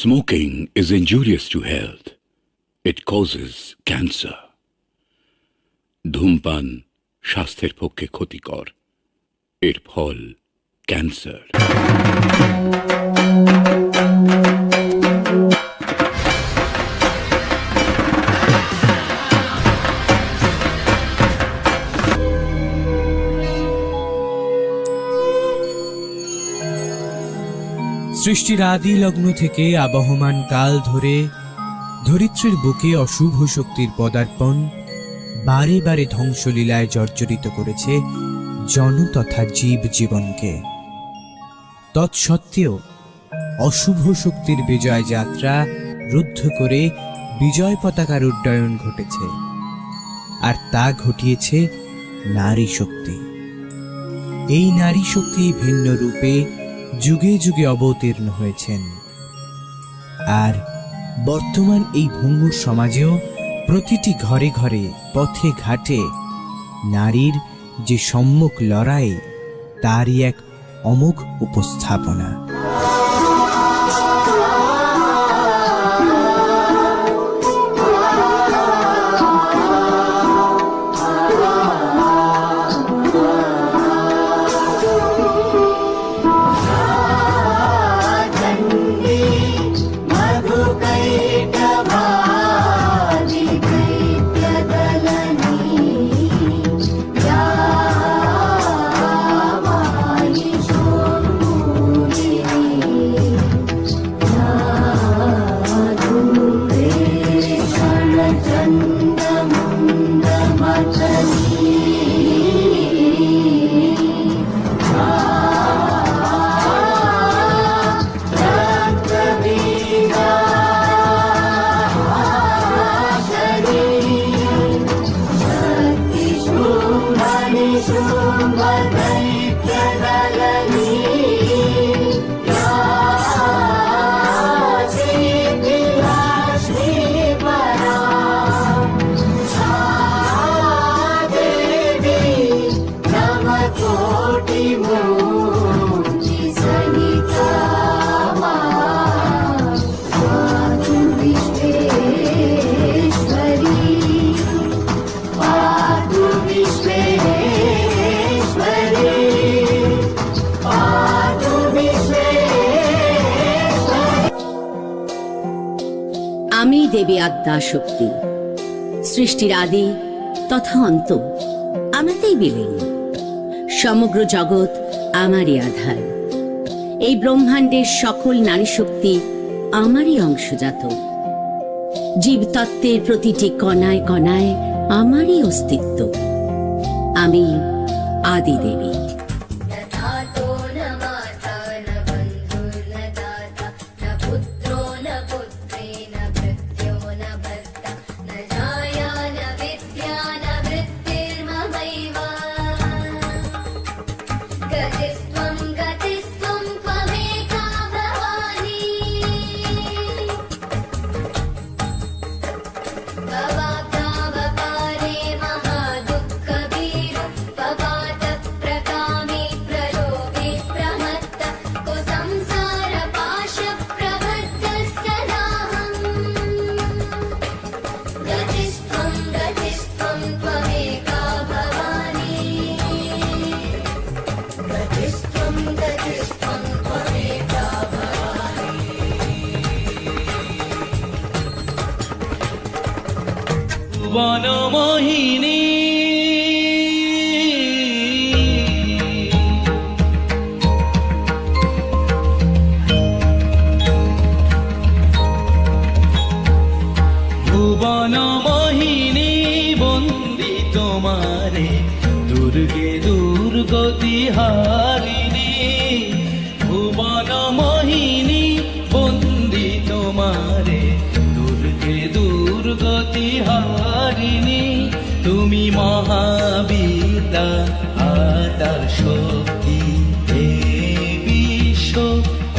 Smoking is injurious to health. It causes cancer. ধূমপান স্বাস্থ্যের পক্ষে ক্ষতিকর। এর ফল ক্যান্সার। সৃষ্টির আদি লগ্ন থেকে আবহমান কাল ধরে ধরিত্রীর বুকে অশুভ শক্তির পদার্পণ বারে বারে ধ্বংসলীলায় জর্জরিত করেছে জন তথা জীব জীবনকে। তৎসত্ত্বেও অশুভ শক্তির বিজয় যাত্রা রুদ্ধ করে বিজয় পতাকার উড্ডয়ন ঘটেছে, আর তা ঘটিয়েছে নারী শক্তি। এই নারী শক্তি ভিন্ন রূপে যুগে যুগে অবতীর্ণ হয়েছেন, আর বর্তমান এই ভঙ্গুর সমাজেও প্রতিটি ঘরে ঘরে পথে ঘাটে নারীর যে সম্মুখ লড়াই, তারই এক অমোঘ উপস্থাপনা। আমি দেবী আদ্যা শক্তি, সৃষ্টির আদি তথা অন্ত আমাতেই বিলীন। সমগ্র জগৎ আমারই আধার। এই ব্রহ্মাণ্ডের সকল নারী শক্তি আমারই অংশজাত। জীবতত্ত্বের প্রতিটি কণায় কণায় আমারই অস্তিত্ব। আমি আদি দেবী। বনমোহিনী ভুবনমোহিনী বন্দি তোমারে দুর্গে দুর্গতি হারিণী। ভুবনমোহিনী বন্দি তোমারে দুর্গে দুর্গতি হারিণী। তুমি মহাবিদ্যা আদ্যা শক্তি, হে বিশ্ব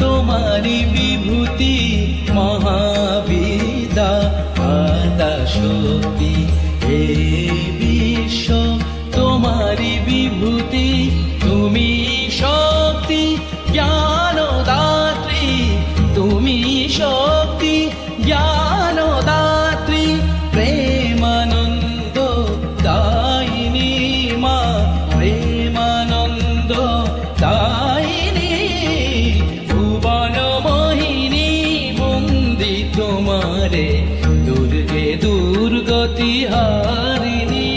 তোমারি বিভূতি। মহাবিদ্যা আদ্যা শক্তি, হে বিশ্ব তোমারি বিভূতি। তুমি শক্তি জ্ঞানদাত্রী, তুমি শক্তি হারিনি।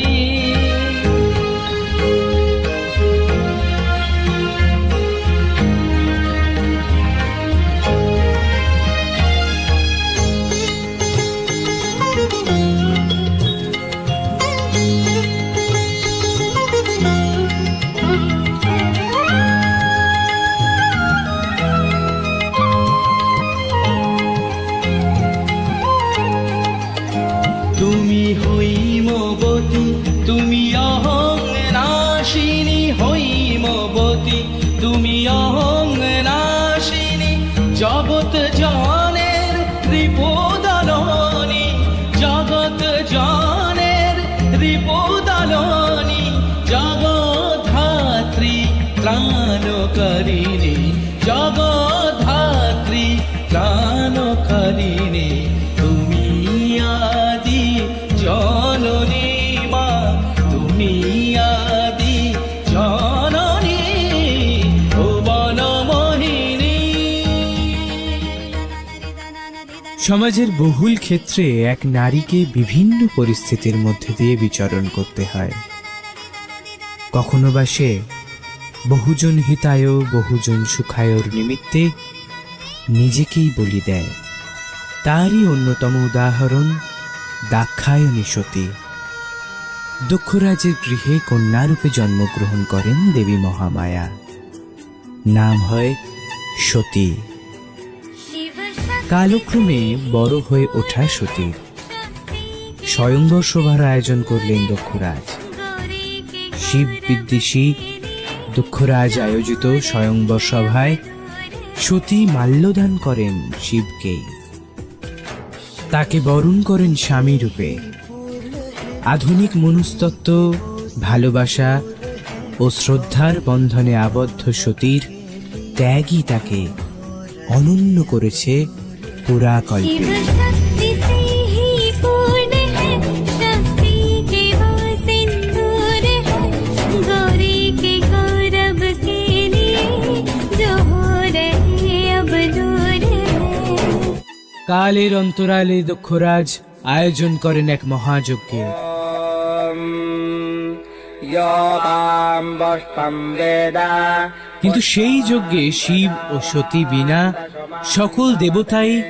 তুমি হৈমবতী, তুমি অহং নাশিনী, হৈমবতী তুমি অহং নাশিনী, জগৎ জনের রিপুদলনী, জগৎ জনের রিপুদলনী, জগদ্ধাত্রী ত্রাণকারিণী, জগদ্ধাত্রী ত্রাণকারিণী। তুমি আদি জননী মা, তুমি আদি জননী ভুবন মোহিনী। সমাজের বহুল ক্ষেত্রে এক নারীকে বিভিন্ন পরিস্থিতির মধ্যে দিয়ে বিচরণ করতে হয়। কখনো বা সে বহুজন হিতায় বহুজন সুখায়র নিমিত্তে নিজেকেই বলি দেয়। তারই অন্যতম উদাহরণ দাক্ষায়ণী সতী। দক্ষরাজের গৃহে কন্যারূপে জন্মগ্রহণ করেন দেবী মহামায়া। নাম হয় সতী। কালক্রমে বড় হয়ে ওঠা সতীর স্বয়ংবর সভার আয়োজন করলেন দক্ষরাজ। শিব বিদ্বেষী দক্ষরাজ আয়োজিত স্বয়ংবর সভায় সতী মাল্যদান করেন শিবকে। তাকে বরণ করেন স্বামী রূপে। আধুনিক মনস্তত্ত্ব, ভালোবাসা ও শ্রদ্ধার বন্ধনে আবদ্ধ সতীর ত্যাগই তাকে অনন্য করেছে পুরাকল্পে। কালের অন্তরালে দক্ষরাজ আয়োজন করেন এক মহাযজ্ঞের। কিন্তু সেই যজ্ঞে শিব ও সতী বিনা সকল দেবতাই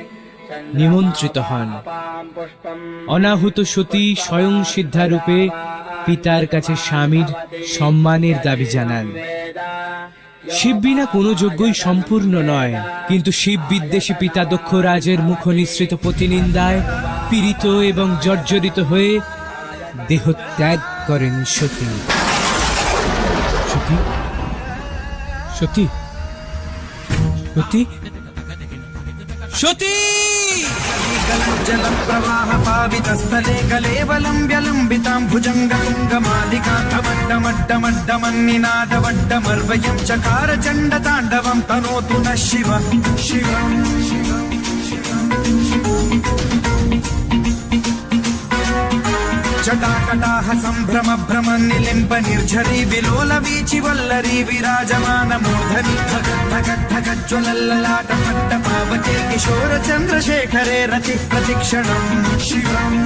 নিমন্ত্রিত হন। অনাহুত সতী স্বয়ং সিদ্ধারূপে পিতার কাছে স্বামীর সম্মানের দাবি জানান। শিব বিনা কোনো যজ্ঞই সম্পূর্ণ নয়। কিন্তু শিব বিদ্বেষী পিতা দক্ষরাজের মুখ নিঃসৃত প্রতিনিন্দায় পীড়িত এবং জর্জরিত হয়ে দেহ ত্যাগ করেন সতী। সতী সতী সতী সতী जलं प्रवाह पावितस्थले कलेवलम्ब्यलम्बितां भुजङ्गतुङ्गमालिकां डमड्डमड्डमड्डमन्निनादवड्डमर्वयं चकार चण्डताण्डवं तनोतु नः शिव शिवम् जटाकटाह सम्भ्रम भ्रम निलिम्ब निर्झरी विलोल वीचि वल्लरी विराजमान मूर्धनि धगद्धगद्धगज्ज्वलल्ललाट पट्ट पावके किशोर चन्द्रशेखरे रति प्रतिक्षणम् शिवम्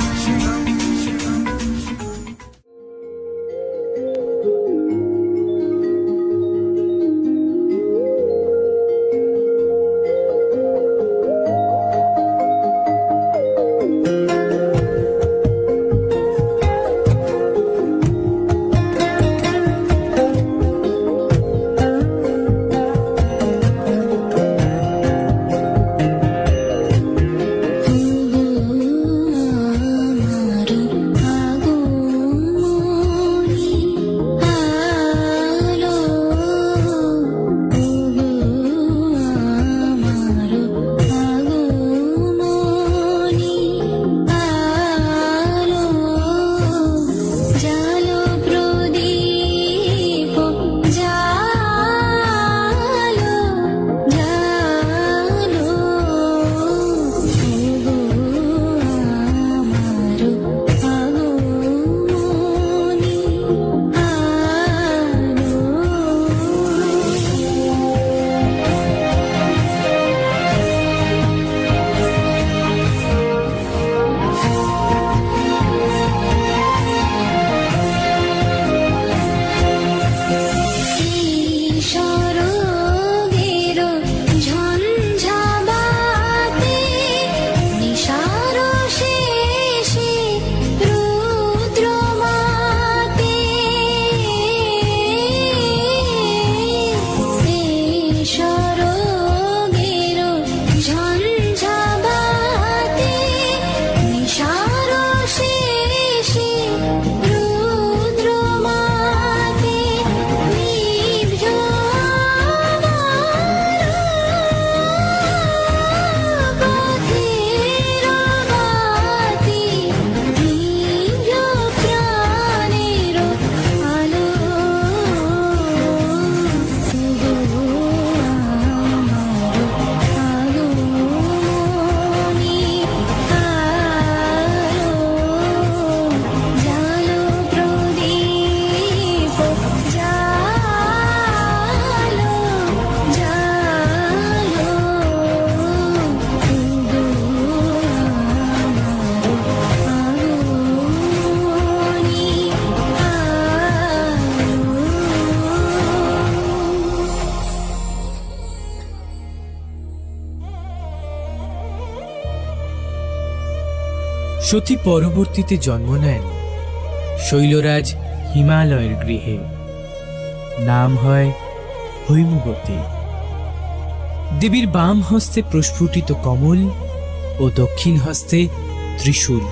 সতী পরবর্তীতে জন্ম নেন শৈলরাজ হিমালয়ের গৃহে। নাম হয় হৈমবতী। দেবীর বাম হস্তে প্রস্ফুটিত কমল ও দক্ষিণ হস্তে ত্রিশূল।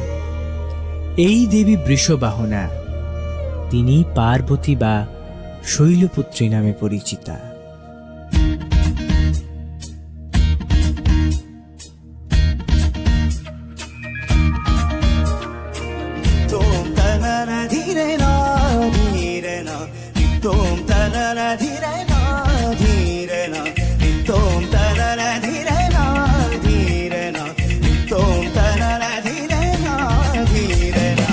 এই দেবী বৃষবাহনা। তিনি পার্বতী বা শৈলপুত্রী নামে পরিচিতা। Tom tanana dhire na dhire na, tom tanana dhire na dhire na, tom tanana dhire na dhire na, tom tanana dhire na dhire na,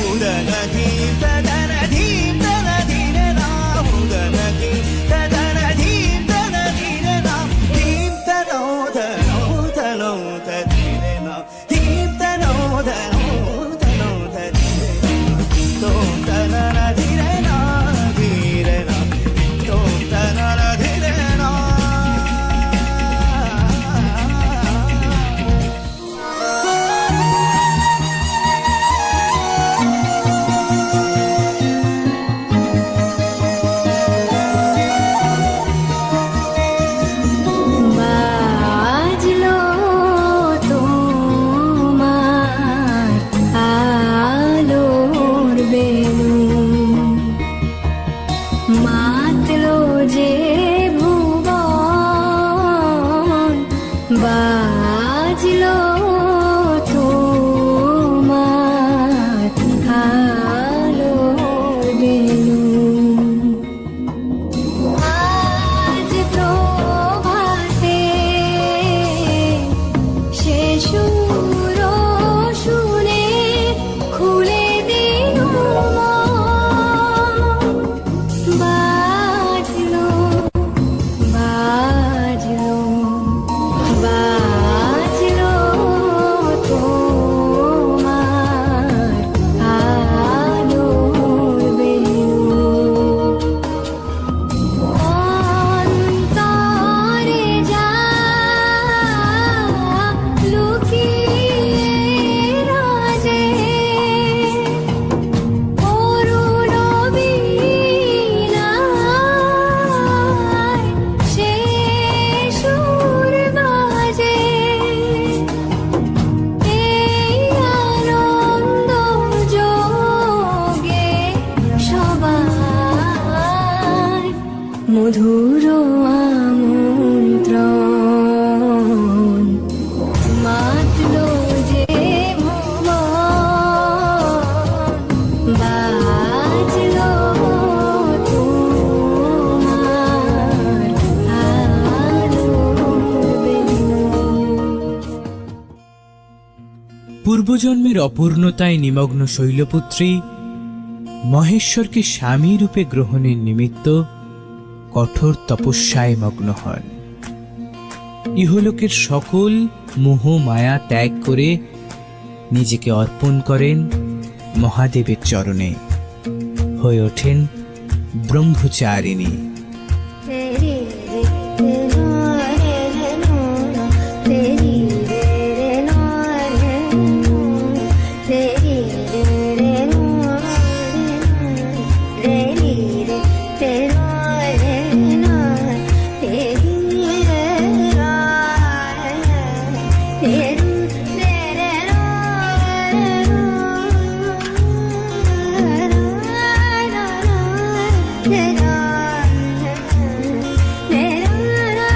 udana dhim tadana dhim tana dhire na, udana dhim tadana dhim tana dhire na, dhim tano tano tano tadhire na, dhim tano tano tano tadhire na, tom tanana dhire na dhire na, tom tanana dhire na. বাজলো তোমার আলোর balloon, মাতলো যে ভুবন, বাজলো তোমার আলোর balloon. আজ প্রভাতে সে সুর শুনে খুলে দিল মন। বাজলো বাজলো বাজলো তোমার আলোর বেলুন। অন্তরে যা লুকিয়ে রাজে, অরুণ বীণায় সে সুর বাজে। এই আনন্দ যোগে সবাই মধুর আমন্ত্রণ, মাতলো যে ভুবন, বাজলো তোমার আলোর বেলুন। পূর্বজন্মের অপূর্ণতায় নিমগ্ন শৈলপুত্রী মহেশ্বরকে স্বামী রূপে গ্রহণের নিমিত্ত কঠোর তপস্যায় মগ্ন হন। ইহলোকের সকল মোহ মায়া ত্যাগ করে নিজেকে অর্পণ করেন মহাদেবের চরণে, হয়ে ওঠেন ব্রহ্মচারিণী। তেরি রে রে নো তেরি রে নো তেরি রে নো তেরি রে তেরো রে নো তেরি রে রা তেরু রে রে নো রা রা রা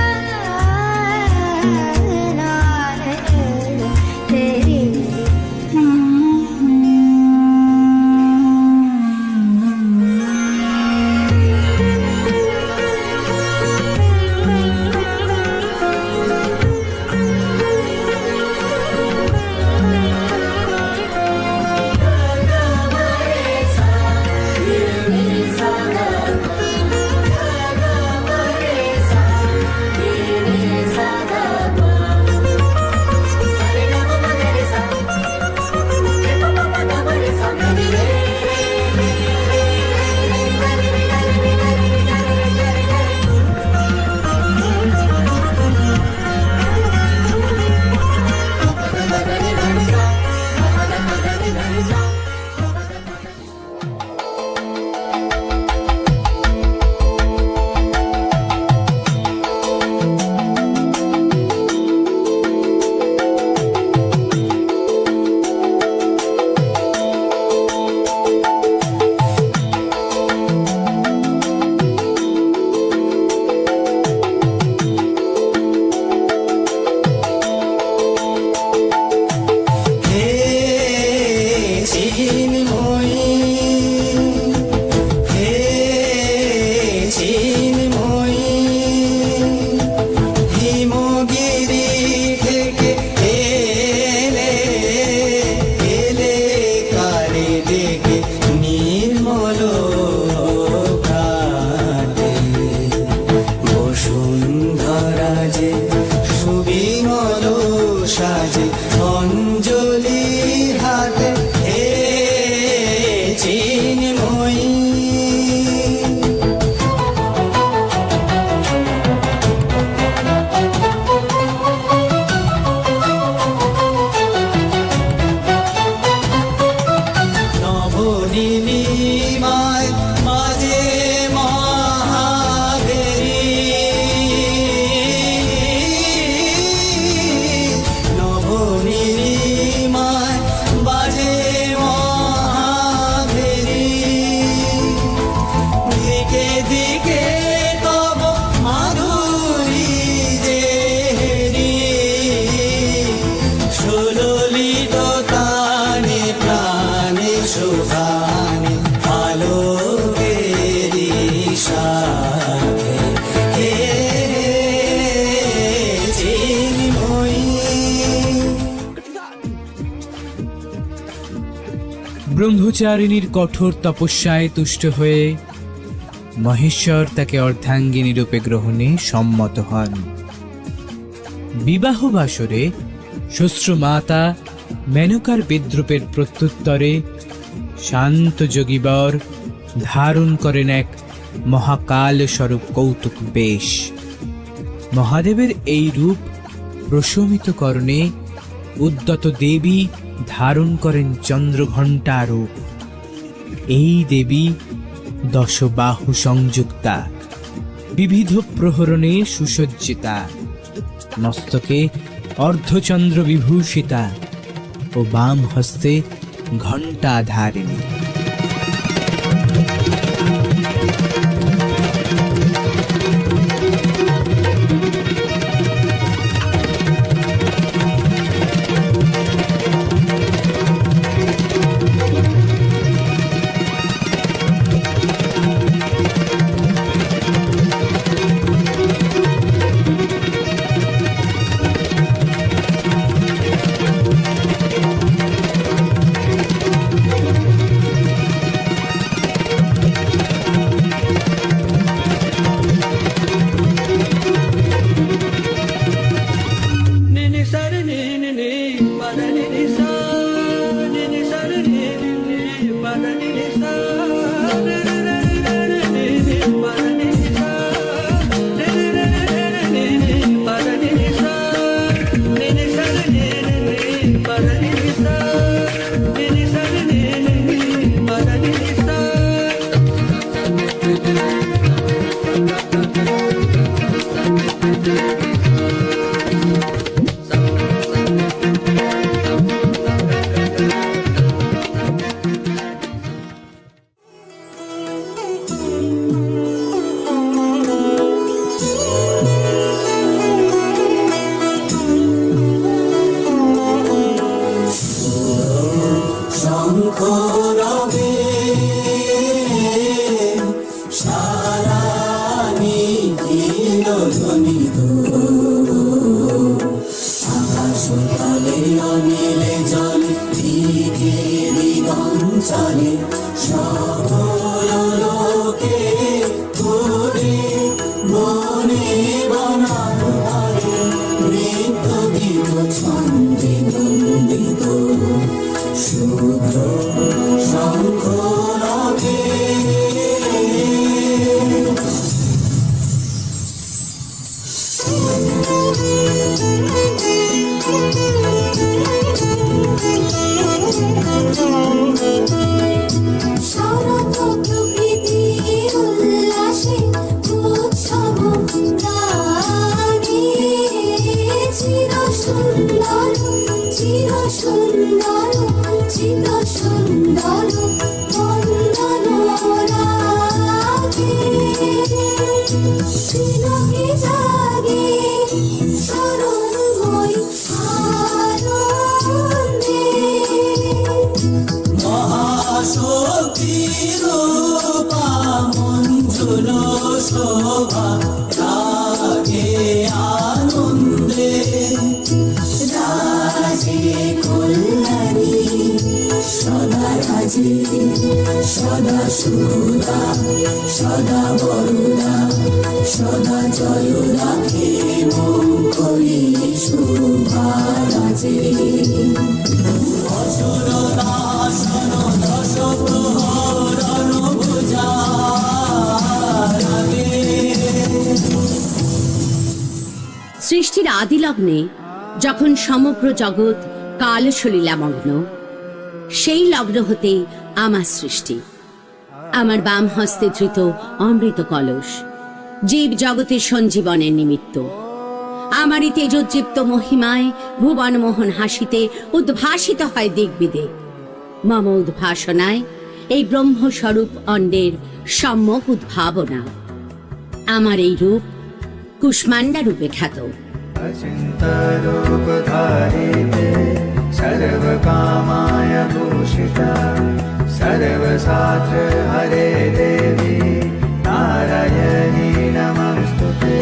অঞ্জলি হাতে হে চিন্ময়ী নবনীলিমায় মাঝে নবনীলিমায় বাজে মহাভেরি দিকে দিকে তব মাধুরী দেহেরি সুললিত তানে প্রাণে সুধানে আলোকেরি সাথে হে চিন্ময়ী ব্রহ্মচারিণীর কঠোর তপস্যায় তুষ্ট হয়ে মহেশ্বর তাকে অর্ধাঙ্গিনী রূপে গ্রহণে সম্মত হন। বিবাহ বাসরে শ্বশ্রুমাতা মেনকার বিদ্রূপের প্রত্যুত্তরে শান্ত যোগীবর ধারণ করেন এক মহাকাল স্বরূপ কৌতুক বেশ। মহাদেবের এই রূপ প্রশমিত করণে উদ্যত দেবী ধারণ করেন চন্দ্রঘণ্টা রূপ। এই দেবী দশবাহু সংযুক্তা, বিবিধ প্রহরণে সুসজ্জিতা, মস্তকে অর্ধচন্দ্র বিভূষিতা ও বাম হস্তে ঘণ্টা ধারিণী। শোভা রাগে আনন্দে রাজে কল্যাণী সদা সৃষ্টির আদি লগ্নে যখন সমগ্র জগৎ কাল সলিলামগ্ন, সেই লগ্ন হতেই আমার সৃষ্টি। আমার বাম হস্তে ধৃত অমৃত কলস জীব জগতের সঞ্জীবনের নিমিত্ত। আমারই তেজোজ্জীপ্ত মহিমায় ভুবন মোহন হাসিতে উদ্ভাসিত হয় দিক বিদিক। মম উদ্ভাসনায় এই ব্রহ্মস্বরূপ অণ্ডের সম্যক উদ্ভাবনা। আমার এই রূপ কুষ্মাণ্ডা রূপে খ্যাত। अचिन्तरूपधारिते सर्वकामाय भूषिता सर्वशास्त्र हरे देवी नारायणी नमस्तुते।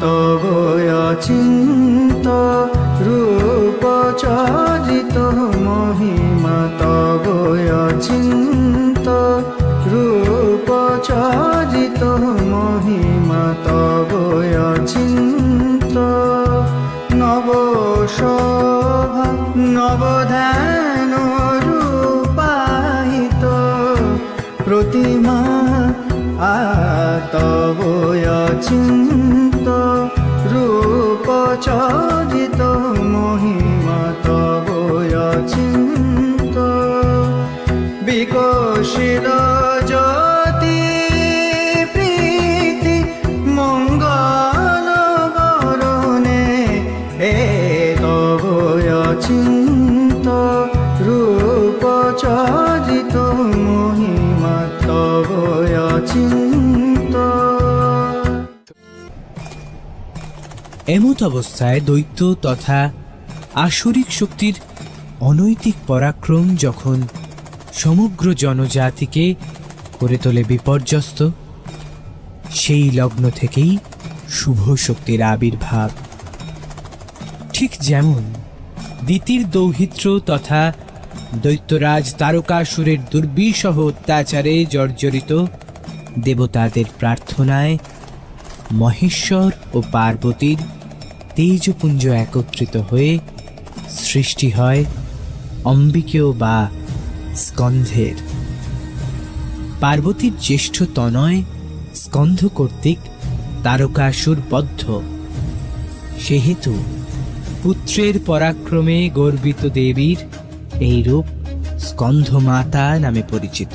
तव अचिन्त रूप चरित महिमा तव अचिन्त रूप चरित महिमा तव अचिन्त नव शोभा नव ध्यान रूपाहित प्रतिमा तव अचिन्त रूप चरित महिमा तव अचिन्त विकसित ज्योति प्रीति मंगल बरणे हे तव अचिन्त रूप चरित महिमा तव अचिन्त। এমত অবস্থায় দৈত্য তথা আসরিক শক্তির অনৈতিক পরাক্রম যখন সমগ্র জনজাতিকে করে তোলে বিপর্যস্ত, সেই লগ্ন থেকেই শুভ শক্তির আবির্ভাব। ঠিক যেমন দিতির দৌহিত্র তথা দৈত্যরাজ তারকাসুরের দুর্বিষহ অত্যাচারে জর্জরিত দেবতাদের প্রার্থনায় মহেশ্বর ও পার্বতীর তেজপুঞ্জ একত্রিত হয়ে সৃষ্টি হয় অম্বিকেয় বা স্কন্ধের। পার্বতীর জ্যেষ্ঠ তনয় স্কন্ধ কর্তৃক তারকাসুর বদ্ধ, সেহেতু পুত্রের পরাক্রমে গর্বিত দেবীর এই রূপ স্কন্ধমাতা নামে পরিচিত।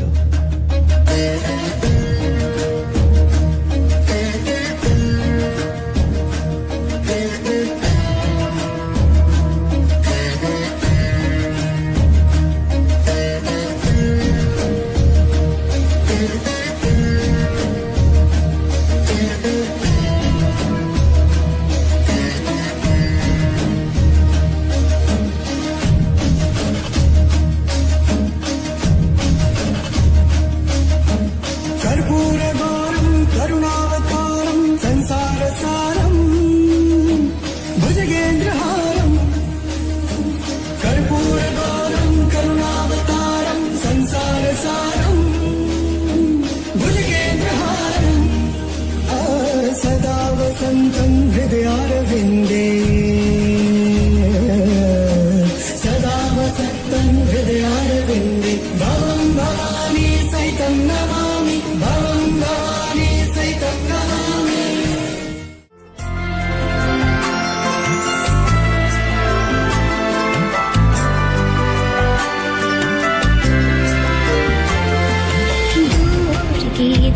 कर्पूरगौरं करुणावतारं संसारसारं भुजगेन्द्रहारं कर्पूरगौरं करुणावतारं संसारसारं भुजगेन्द्रहारं सदा वसन्तं हृदयारविन्दे सदा वसन्तं हृदयारविन्दे भवं भवानी सहितं नमामि भवं भवानी सहितं नमामि।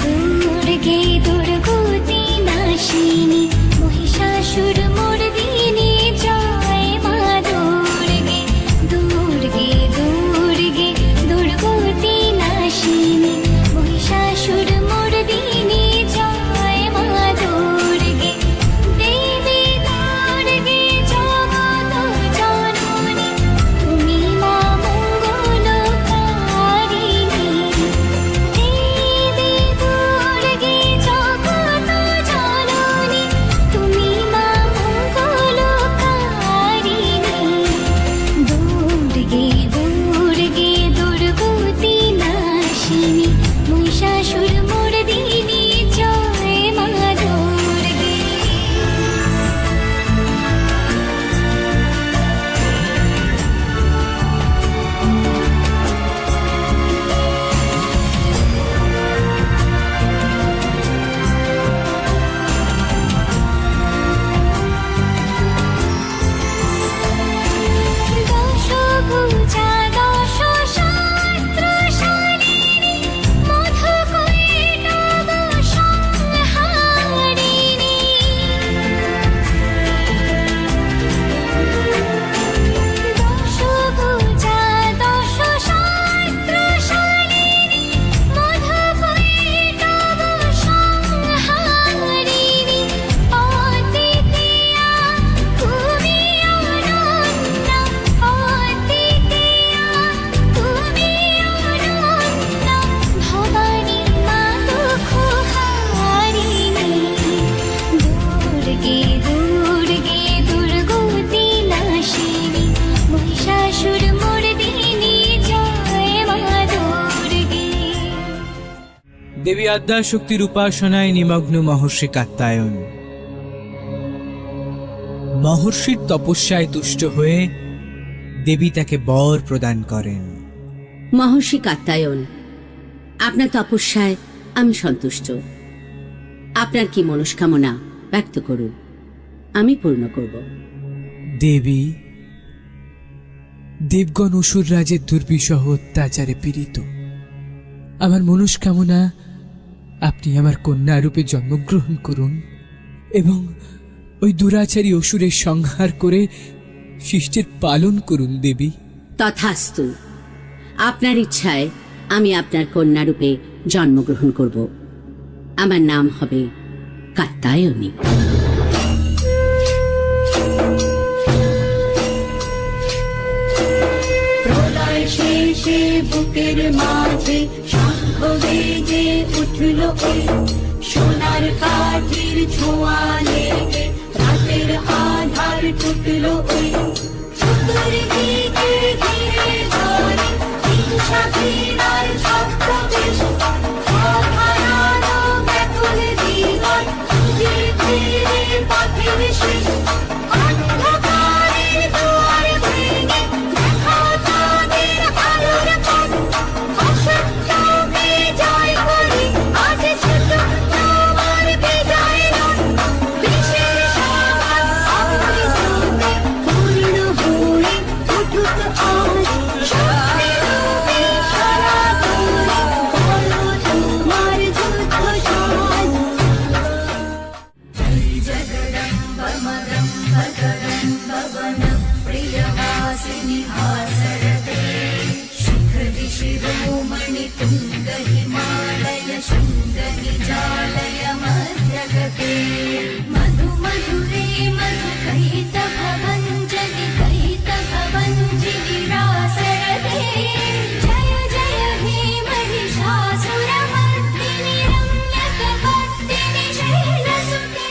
दूर की दुर्गोती नाशिनी দুর্গে দুর্গে দুর্গতি নাশিনী মহিষাসুর মর্দিনী জয় মা দুর্গে। দেবী আদ্যাশক্তির উপাসনায় নিমগ্ন মহর্ষি কাত্যায়ন মহর্ষির তপস্যায় তুষ্ট হয়ে দেবী তাকে বর প্রদান করেন। মহর্ষি কাত্যায়ন, আপনার তপস্যায় আমি সন্তুষ্ট। আপনার কি মনস্কামনা ব্যক্ত করুন, আমি পূর্ণ করব। দেবী, দেবগণ অসুর রাজের দুর্বিষহ অত্যাচারে পীড়িত। আমার মনস্কামনা আপনি আমার কন্যা রূপে জন্মগ্রহণ করুন এবং ওই দুরাচারী অসুরের সংহার করে শিষ্টের পালন করুন দেবী। তথাস্তু, আপনার ইচ্ছায় আমি আপনার কন্যা রূপে জন্মগ্রহণ করব। আমার নাম হবে কাত্যায়নী। প্রলয় শেষে বুকের মাঝে শঙ্খ বেজে উঠল ওই সোনার কাঠির ছোঁয়া লেগে রাতের আধার টুটল ওই চতুর্দিকে ঘিরে ধরে হিংসা ঘৃণার ছদ্মবেশ অভয়ানো ব্যাকুল জীবন খুঁজে ফিরে পথের শেষ অন্ধকারের দুয়ার ভেঙে দেখা তাদের আলোর পথ অসত্যকে জয় করি আজ ছোট তোমার বিজয় রথ বিশ্বের সবার অমৃততে পূর্ণ হয়ে উঠুক আজ সত্যের রূপে সনাতনী বলো তোমার যুদ্ধ সাজ। জয় জগদম্ব মদম্ব করম্ব বন প্রিয়বাসিনী হাসরতে শিখরি শিরোমণি তুঙ্গ হিমালয় শৃঙ্গ নিজালয় মধ্যগতে মধু মধুরে মধু কৈত ভঞ্জনি কৈত ভঞ্जिनी रासरते जय जय हे महिषासुरमर्दिनि रम्यकपर्दिनि शैलसुते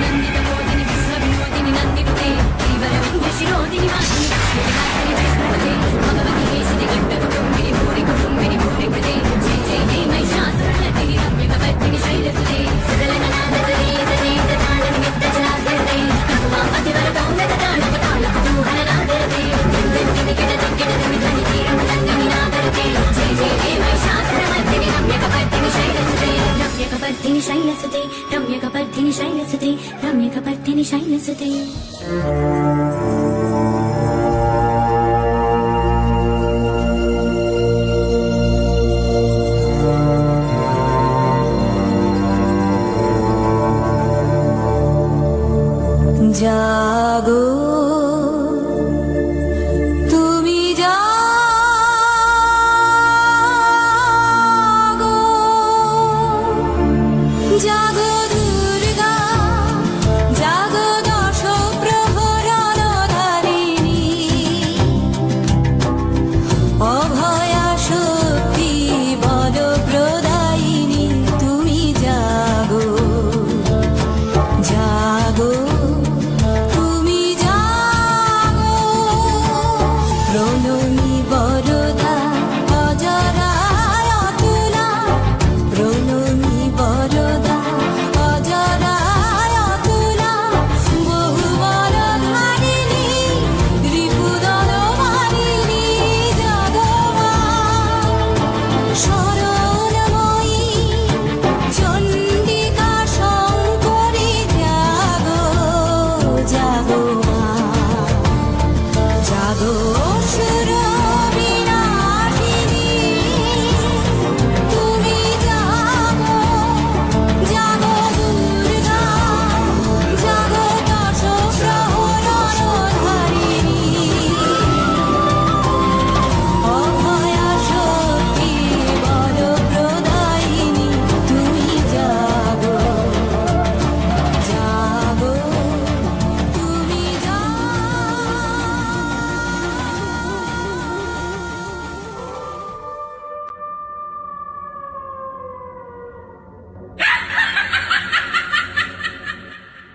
नन्दितमोदिनि विश्वविनोदिनि नन्दिते श्रीवरविन्ध्यशिरोदिनि वासिनि विलासिनि जयकृते भगवति केशिनि कण्ठकुटुम्बिनि भूरि कुटुम्बिनि भूरि कृते जय जय हे महिषासुरमर्दिनि रम्यकपर्दिनि शैलसुते सदलननादतनीतनीततालनिमित्तजलासरते ककुवामतिवरतौलकतालपतालकुतूहलनादरते दिन्दिन्दिनिकिटदिक्किटदिमितनितीरमुदन्दिनिनादरते जय जय हे महिषासुरमर्दिनि रम्यकपर्दिनि शैलसुते रम्यकपर्दिनि शैलसुते रम्यकपर्दिनि शैलसुते रम्यकपर्दिनि शैलसुते। জাগো তুমি জাগো জাগো দুর্গা জাগো দশ প্রহরণ ধারিণী অভয়া শক্তি বল প্রদায়িনী তুমি জাগো জাগো তুমি জাগো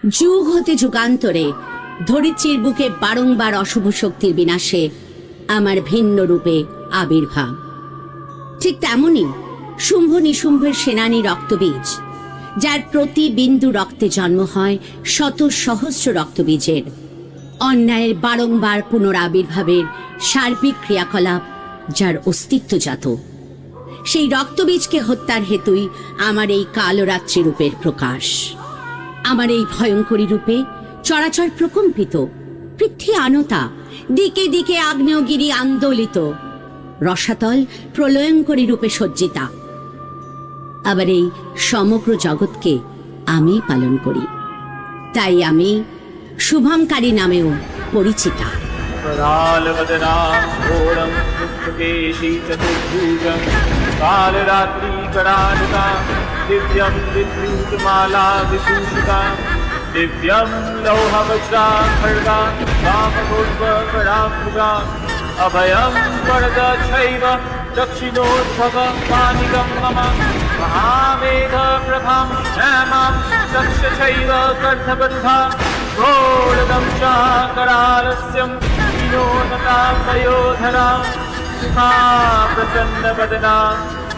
যুগ হতে যুগান্তরে ধরিত্রীর বুকে বারংবার অশুভ শক্তির বিনাশে আমার ভিন্ন রূপে আবির্ভাব। ঠিক তেমনি শুম্ভ নিশুম্ভের সেনানী রক্তবীজ, যার প্রতি বিন্দু রক্তে জন্ম হয় শত সহস্র রক্তবীজের, অন্যায়ের বারংবার পুনরাবির্ভাবের সার্বিক ক্রিয়াকলাপ যার অস্তিত্বজাত, সেই রক্তবীজকে হত্যার হেতুই আমার এই কালরাত্রি রূপের প্রকাশ। আমার এই ভয়ঙ্করী রূপে চরাচর প্রকম্পিত, পৃথ্বী আনতা, দিকে দিকে আগ্নেয়গিরি আন্দোলিত, রসাতল প্রলয়ঙ্করী রূপে সজ্জিতা। আবার এই সমগ্র জগৎকে আমি পালন করি, তাই আমি শুভমকারী নামেও পরিচিতা। करालवदना घोरं दुःखकेशी चतुर्भुजं कालरात्रिकरानुका दिव्यं विद्युत्माला विभूषिता दिव्यं लौहवज्रा खड्गा वामपूर्वकरामृगा अभयं वरदच्छैव दक्षिणोद्भव पानिकं मम महामेघप्रभां हेमां दक्षचैव कर्धबन्धा घोरदं चाकरालस्यं विनोदता वयोधरा सुखा प्रसन्नवदना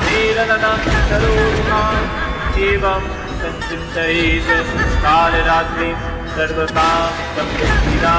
नीलनना सरोरुहा एवं संचिन्तयेत् कालरात्रि सर्वदा समृद्धिदा।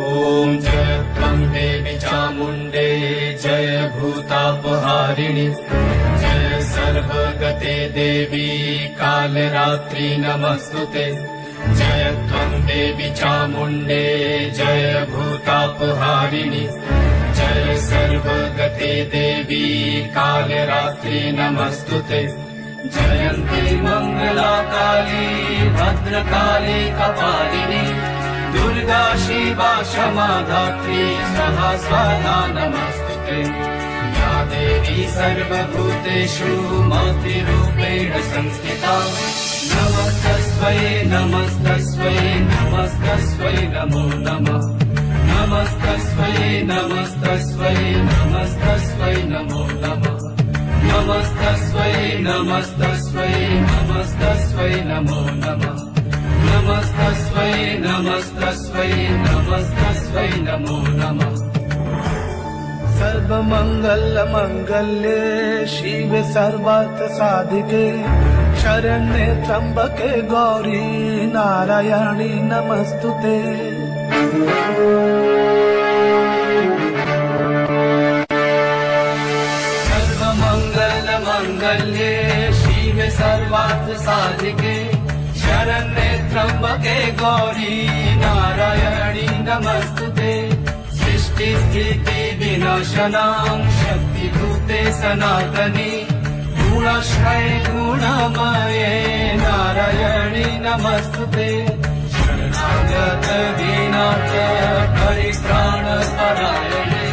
ॐ जय त्वं देवी चामुण्डे जय भूतापहारिणि जय सर्वगते देवी कालरात्रि नमस्तुते। जय त्वं देवी चामुण्डे जय भूतापहारिणि जय सर्वगते देवी कालरात्रि नमस्तुते। जयन्ती मङ्गला काली भद्रकाली कपालिनी दुर्गा शिवा क्षमा धात्री स्वाहा स्वाहा नमस्तुते। या देवी सर्वभूतेषु मातृरूपेण संस्थिता नमस्तस्मै नमस्तस्मै नमस्तस्मै नमो नमः। नमस्तस्मै नमस्तस्मै नमस्तस्मै नमो नमः। नमस्तस्मै नमस्तस्मै नमस्तस्मै नमो नमः। नमस्तस्मै नमस्तस्मै नमस्तस्मै नमो नमः। सर्वमङ्गलमङ्गल्ये शिवे सर्वार्थ साधिके शरण्ये त्र्यम्बके गौरी नारायणी नमस्तुते। सर्वमङ्गलमङ्गल्ये शिवे सर्वार्थ साधिके शरण्ये त्र्यम्बके गौरी नारायणी नमस्तुते। सृष्टि स्थिति विनाशनां शक्तिभूते सनातनी गुणाश्रये गुणमये नारायणी नमस्तुते। शरणागत दीनाथ परित्राण परायणे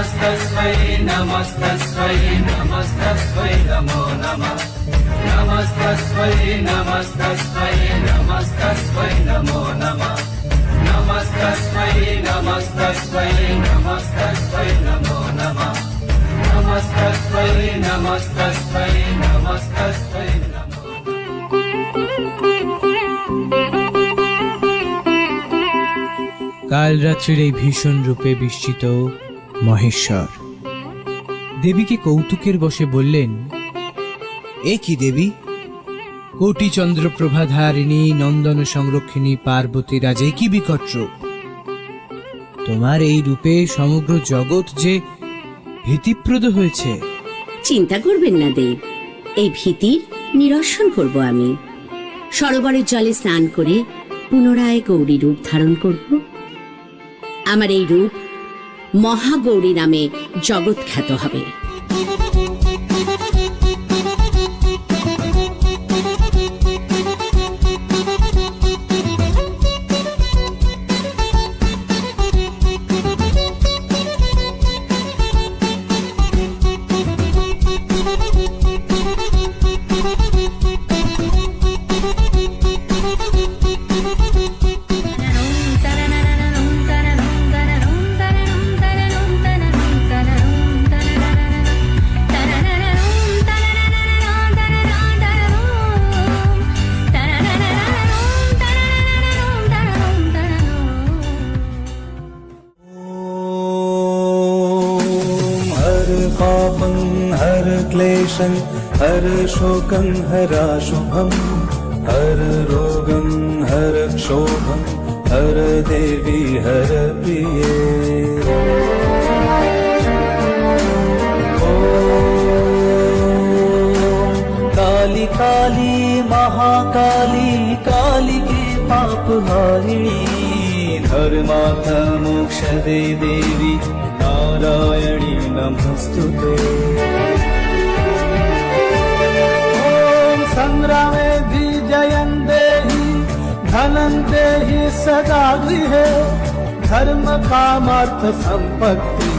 नमस्तस्मै नमस्तस्मै नमस्तस्मै नमो नमः नमस्तस्मै नमस्तस्मै नमस्तस्मै नमो नमः नमस्तस्मै नमस्तस्मै नमस्तस्मै नमो नमः नमस्तस्मै नमस्तस्मै नमस्तस्मै नमो কাল রাত্রির এই ভীষণ রূপে বিস্মিত মহেশ্বর দেবীকে কৌতুকের বশে বললেন, এ কি দেবী? কোটি চন্দ্রপ্রভা ধারিণী নন্দন সংরক্ষিণী পার্বতী রাজে কি বিকট রূপ! তোমার এই রূপে সমগ্র জগৎ যে ভীতিপ্রদ হয়েছে। চিন্তা করবেন না দেব, এই ভীতির নিরসন করব আমি। সরোবরের জলে স্নান করে পুনরায় গৌরী রূপ ধারণ করব। আমার এই রূপ মহাগৌরী নামে জগৎ খ্যাত হবে। पापं हर क्लेशं हर शोकं हराशुभं हर रोगं हर क्षोभं हर देवी हर प्रिये काली काली महाकाली कालिके पापहारिणी धर्मार्थ मोक्षदे देवी नारायणी नमस्तुते ॐ संग्रामे विजयं देहि धनं देहि सदा गृहे धर्म कामार्थ संपत्ति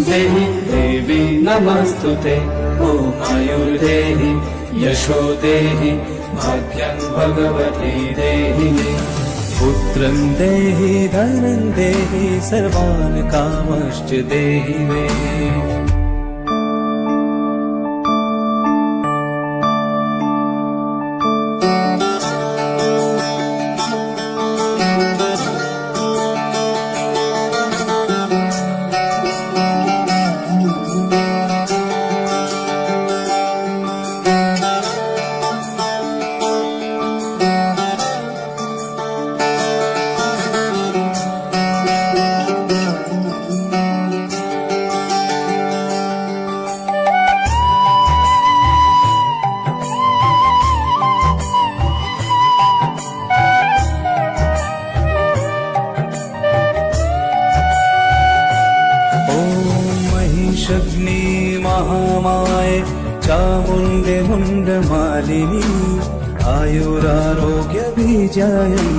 देहि देवी नमस्तुते ॐ आयुर्देहि यशो देहि भाग्यं भगवती देहि मे पुत्रं देहि धनं देहि सर्वान् कामश्च देहि मे महिषग्नि महामाय चामुण्डे मुण्डमालिनी आयुरारोग्य बीजायं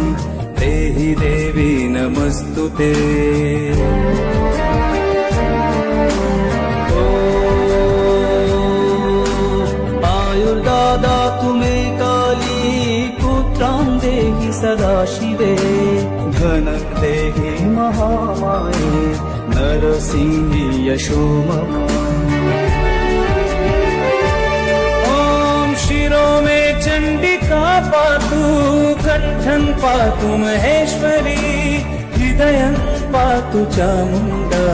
देहि देवी नमस्तुते आयुर्दादातु मे काली पुत्रां देहि सदा शिवे धनं देहि महामाये नरसिंहि यशो मम ॐ शिरो मे चण्डिका पातु कण्ठं पातु महेश्वरी हृदयं पातु चामुण्डा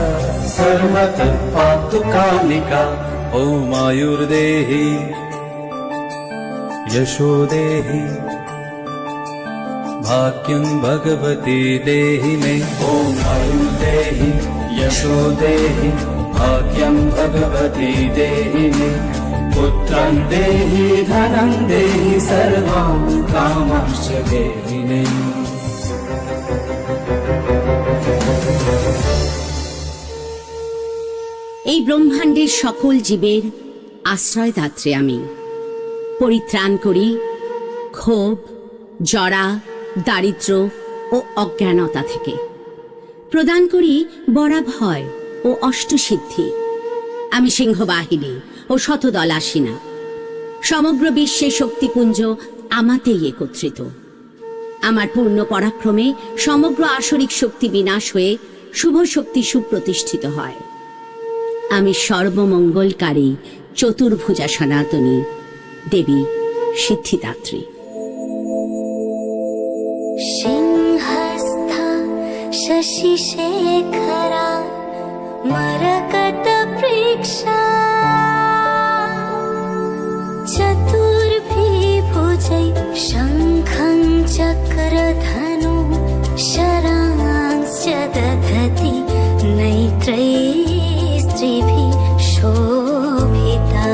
सर्वतः पातु कालिका ॐ आयुर्देहि यशो देहि भाग्यं भगवती देहि मे ॐ आयुर्देहि यशो देहि भाग्यं भगवती देहि मे पुत्रं देहि धनं देहि सर्वान् कामांश्च देहि मे এই ব্রহ্মাণ্ডের সকল জীবের আশ্রয়দাত্রী আমি। পরিত্রাণ করি ক্ষোভ, জরা, দারিদ্র্য ও অজ্ঞানতা থেকে। প্রদান করি বরা ভয় ও ও অষ্টসিদ্ধি। আমি সিংহবাহিনী ও শতদল আসিনা। সমগ্র বিশ্বের শক্তিপুঞ্জ আমাতেই একত্রিত। আমার পূর্ণ পরাক্রমে সমগ্র আসরিক শক্তি বিনাশ হয়ে শুভ শক্তি সুপ্রতিষ্ঠিত হয়। আমি সর্বমঙ্গলকারী চতুর্ভুজা সনাতনী দেবী সিদ্ধিদাত্রী। सिंहस्थ शशिशेखरा मरकतप्रेक्षा चतुर्भिर्भुजै शङ्खं चक्रधनु शरांश्च दधति नैत्रैः स्त्रिभिः शोभिता।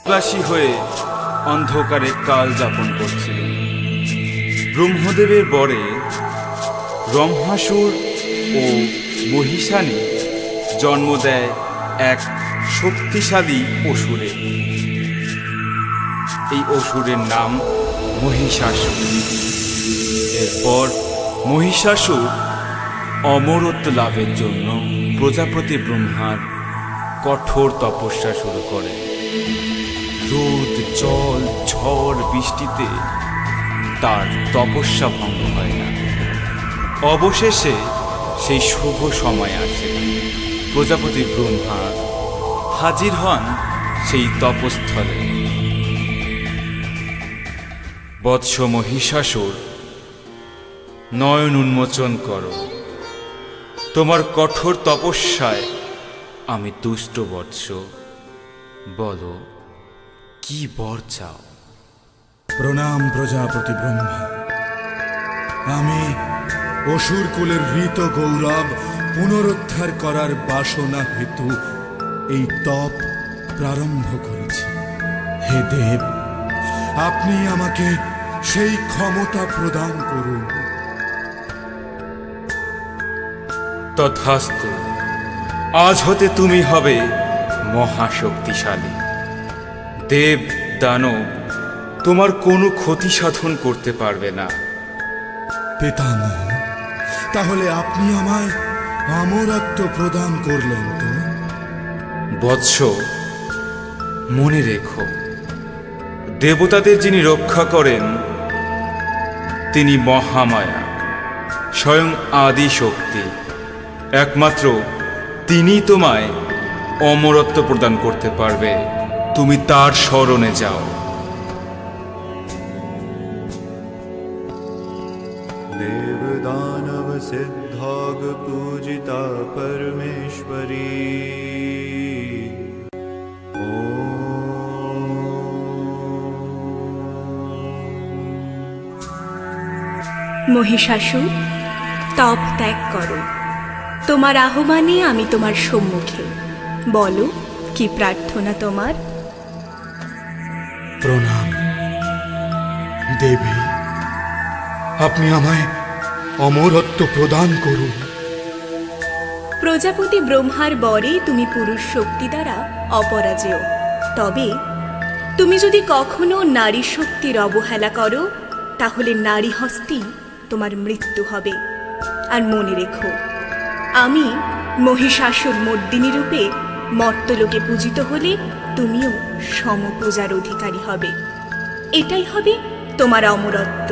উদাসী হয়ে অন্ধকারে কাল যাপন করছিল। ব্রহ্মদেবের বরে ব্রহ্মাসুর ও মহিষানী জন্ম দেয় এক শক্তিশালী অসুরে। এই অসুরের নাম মহিষাসুর। এরপর মহিষাসুর অমরত্ব লাভের জন্য প্রজাপতি ব্রহ্মার কঠোর তপস্যা শুরু করে। রোদ, জল, ঝড়, বৃষ্টিতে তার তপস্যা ভঙ্গ হয় না। অবশেষে সেই শুভ সময় আসে। প্রজাপতি ব্রহ্মা হাজির হন সেই তপস্থলে। বৎস মহিষাসুর, নয়ন উন্মোচন করো। তোমার কঠোর তপস্যায় আমি তুষ্ট বৎস। বলো, কি বর চাও? প্রণাম প্রজাপতি ব্রহ্মা। আমি অসুর কুলের হৃত গৌরব পুনরুদ্ধার করার বাসনা হেতু এই তপ প্রারম্ভ করেছি। হে দেব, আপনি আমাকে সেই ক্ষমতা প্রদান করুন। তথাস্তু। আজ হতে তুমি হবে মহাশক্তিশালী। দেব দানব তোমার কোনো ক্ষতি সাধন করতে পারবে না। পিতামহ, তাহলে আপনি আমায় অমরত্ব প্রদান করলেন তো? বৎস, মনে রেখো, দেবতাদের যিনি রক্ষা করেন তিনি মহামায়া, স্বয়ং আদি শক্তি। একমাত্র তিনিই তোমায় অমরত্ব প্রদান করতে পারবে। তুমি তার শরণে যাও। देव दानव सिद्धाग पूजिता परमेश्वरी। মহিষাসুর, তপ ত্যাগ করো। তোমার আহ্বানে আমি তোমার সম্মুখে। বলো, কি প্রার্থনা তোমার? প্রণাম দেবী, আপনি আমায় অমরত্ব প্রদান করুন। প্রজাপতি ব্রহ্মার বরে তুমি পুরুষ শক্তি দ্বারা অপরাজেয়। তবে তুমি যদি কখনো নারী শক্তির অবহেলা করো, তাহলে নারী হস্তেই তোমার মৃত্যু হবে। আর মনে রেখো, আমি মহিষাসুর মর্দিনী রূপে মর্তলোকে পূজিত হলে তুমিও সমপূজার অধিকারী হবে। এটাই হবে তোমার অমরত্ব।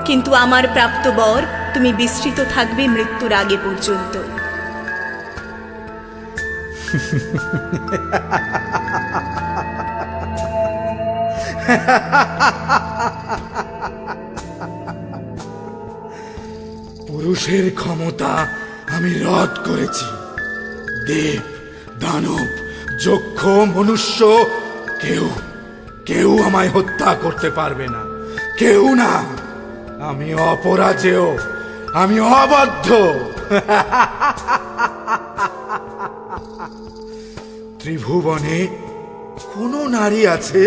কিন্তু আমার প্রাপ্ত বর তুমি বিস্তৃত থাকবে মৃত্যুর আগে পর্যন্ত। পুরুষের ক্ষমতা আমি রদ করেছি। দেব, দানব, যক্ষ, মনুষ্য কেউ আমায় হত্যা করতে পারবে না। কেউ না। আমি অপরাজেয়, আমি অবাধ্য। ত্রিভুবনে কোন নারী আছে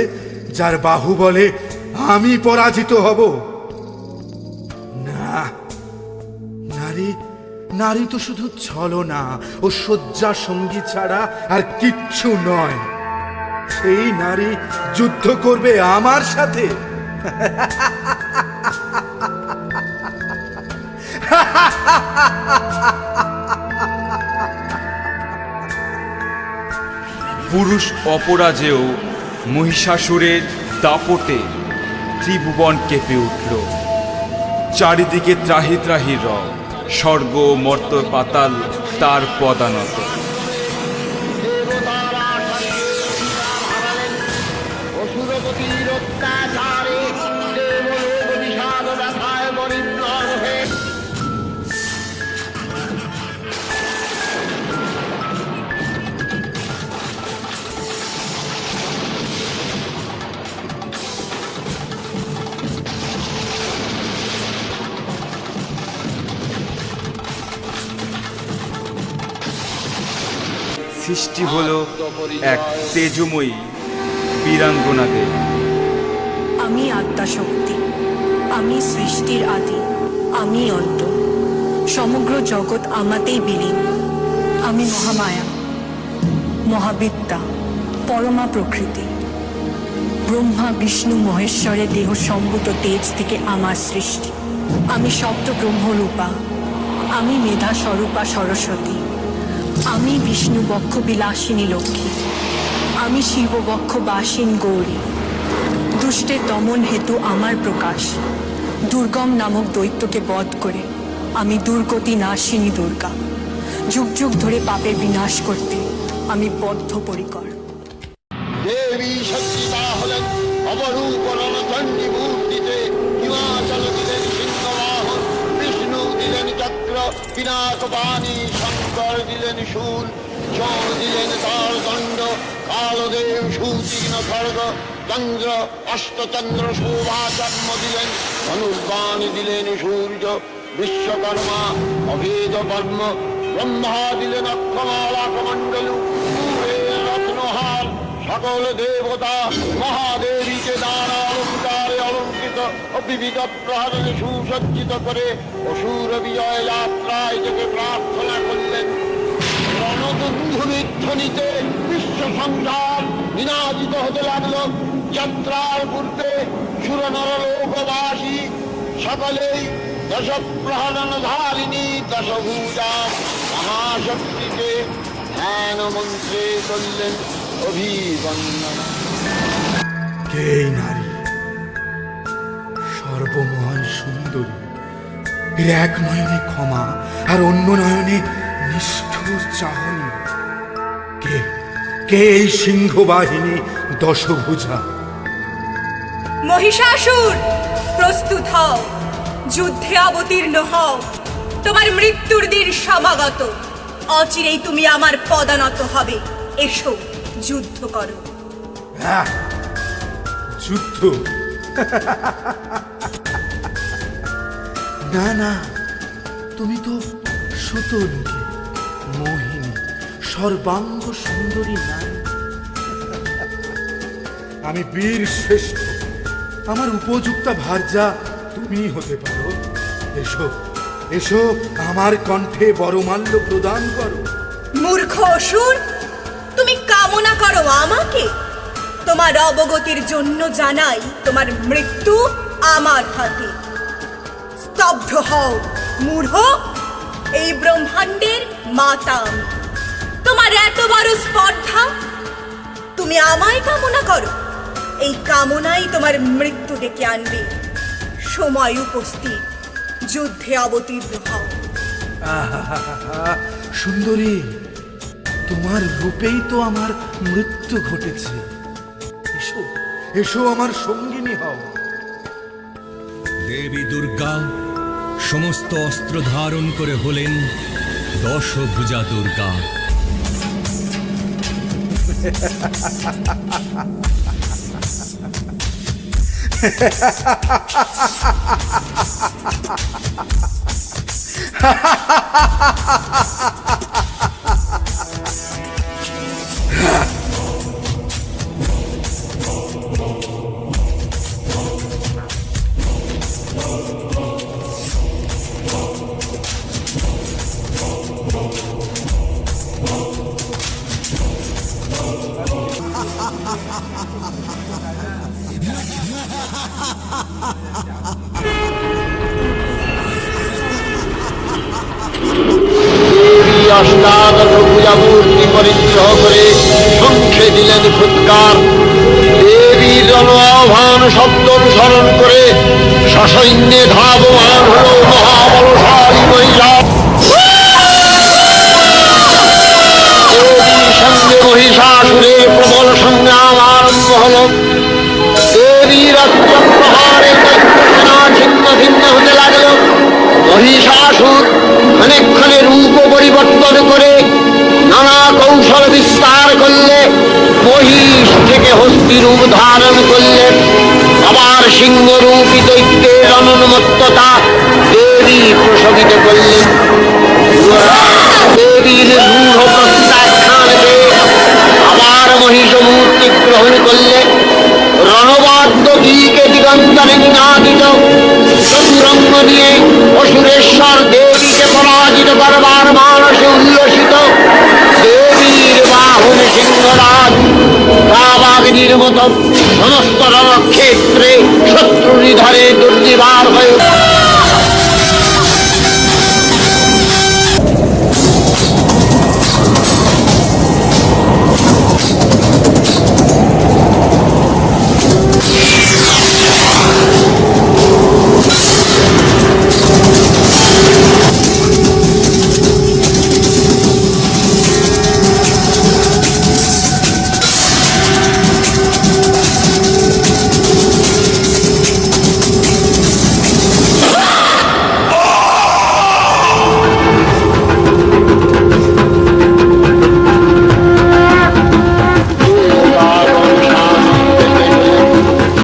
যার বাহুবলে আমি পরাজিত হব? না, নারী নারী তো শুধু ছলনা ও শয্যা সঙ্গী ছাড়া আর কিচ্ছু নয়। সেই নারী যুদ্ধ করবে আমার সাথে। পুরুষ অপরাজেয় মহিষাসুরের দাপটে ত্রিভুবন কেঁপে উঠল। চারিদিকে ত্রাহি ত্রাহি রব, স্বর্গ মর্ত পাতাল তার পদানত। অসুরপতির অত্যাচারে দেবলোক বিষাদ ব্যথায় মরিম্লান হয়ে সৃষ্টি হলো এক তেজময়ী বীরাঙ্গনা দেবী। আমি আত্মাশক্তি, আমি সৃষ্টির আদি, আমি অন্ত, সমগ্র জগৎ আমাতেই বিলীন। আমি মহামায়া, মহাবিদ্যা, পরমা প্রকৃতি। ব্রহ্মা বিষ্ণু মহেশ্বরের দেহ সম্ভূত তেজ থেকে আমার সৃষ্টি। আমি সপ্ত ব্রহ্মরূপা, আমি মেধা স্বরূপা সরস্বতী, আমি বিষ্ণু বক্ষ বিলাসিনী লক্ষ্মী, আমি শিব বক্ষ বাসিন গৌরী। দুষ্টের দমন হেতু আমার প্রকাশ, দুর্গম নামক দৈত্যকে বধ করে আমি দুর্গতি নাশিনী দুর্গা। যুগ যুগ ধরে পাপের বিনাশ করতে আমি বদ্ধপরিকর। দেবী সজ্জিতা হলেন অবরূপ রণচণ্ডী মূর্তিতে। হিমাচল দিলেন সিংহবাহন, বিষ্ণু দিলেন চক্র পিনাকপাণি, শঙ্কর দিলেন শূল, চোর দিলেন তার দণ্ড, কালদেব সুতীর্ণ খড়গ, চন্দ্র অষ্টচন্দ্র শোভাচর্ম দিলেন, ধনুর্বাণী দিলেন সূর্য, বিশ্বকর্মা অভেদ বর্ম, ব্রহ্মা দিলেন অক্ষমালা কমণ্ডলু, রত্নহার। সকল দেবতা মহাদেবীকে নানা অলঙ্কারে অলঙ্কৃত ও বিবিধ প্রহরণে সুসজ্জিত করে অসুর বিজয় যাত্রায় থেকে প্রার্থনা করলেন। রণদুন্ধুবির ধ্বনিতে বিশ্ব সংসার নিনাদিত হতে লাগলো। যাত্রার পূর্বে সুরনর লোকবাসী সকলেই দশ প্রহরণ ধারিণী দশভূজা মহাশক্তিকে ধ্যান মন্ত্রে করলেন অভিবন্দনা। কে এই নারী? সর্বময় সুন্দরী, এর এক নয়নে ক্ষমা আর অন্য নয়নে নিষ্ঠুর চাহনি। কে কে এই সিংহবাহিনী দশভুজা? মহিষাসুর, প্রস্তুত হও, যুদ্ধে অবতীর্ণ হও। তোমার মৃত্যুর দিন সমাগত, অচিরেই তুমি আমার পদানত হবে। এসো, যুদ্ধ করো। হ্যাঁ, যুদ্ধ? না না, তুমি তো সুতনুকে, মোহিনী, সর্বাঙ্গ সুন্দরী নারী। আমি বীর শ্রেষ্ঠ, আমার উপযুক্তা ভার্যা তুমি হতে পারো। এসো এসো, আমার কণ্ঠে বরমাল্য প্রদান করো। মূর্খ অসুর, তুমি কামনা করো আমাকে? তোমার অবগতির জন্য জানাই, তোমার মৃত্যু আমার হাতে। স্তব্ধ হও মূঢ়, এই ব্রহ্মাণ্ডের মাতা আমি। তোমার এত বড় স্পর্ধা, তুমি আমায় কামনা করো? এই কামনাই তোমার মৃত্যু ডেকে আনবে। সময় উপস্থিত, যুদ্ধে অবতীর্ণ হও। সুন্দরী, তোমার রূপেই তো আমার মৃত্যু ঘটেছে। এসো এসো, আমার সঙ্গিনী হও। দেবী দুর্গা সমস্ত অস্ত্র ধারণ করে হলেন দশভুজা দুর্গা। দেবী অষ্টাদশ পূজামূর্তি পরিগ্রহ করে শঙ্খে দিলেন ফুৎকার। দেবীর আহ্বান শব্দ অনুসরণ করে সসৈন্যে ধাবমান হল মহাবলশালী মহিলা। দেবীর সঙ্গে মহিষাসুরের প্রবল সংগ্রাম আরম্ভ হল। দেবীর অস্ত্রপ্রহারে দৈত্যসেনা ছিন্ন ভিন্ন হতে লাগল। মহিষাসুর অনেকক্ষণে রূপ পরিবর্তন করে নানা কৌশল বিস্তার করলে মহিষ থেকে হস্তি রূপ ধারণ করলে। আবার সিংহরূপী দৈত্যের অনুন্মত্ততা দেবী প্রশমিত করলেন। দেবীর রূঢ় প্রত্যাখ্যান পেয়ে আবার মহিষ মূর্তি গ্রহণ করলে। রণবাদ্য দিকে দিগন্তরে নিনাদিত চতুরঙ্গ নিয়ে অসুরেশ্বর দেবীকে পরাজিত করবার মানসে উল্লসিত। দেবীর বাহন সিংহরাজ কাবাগ্নির মতো সমস্ত রণক্ষেত্রে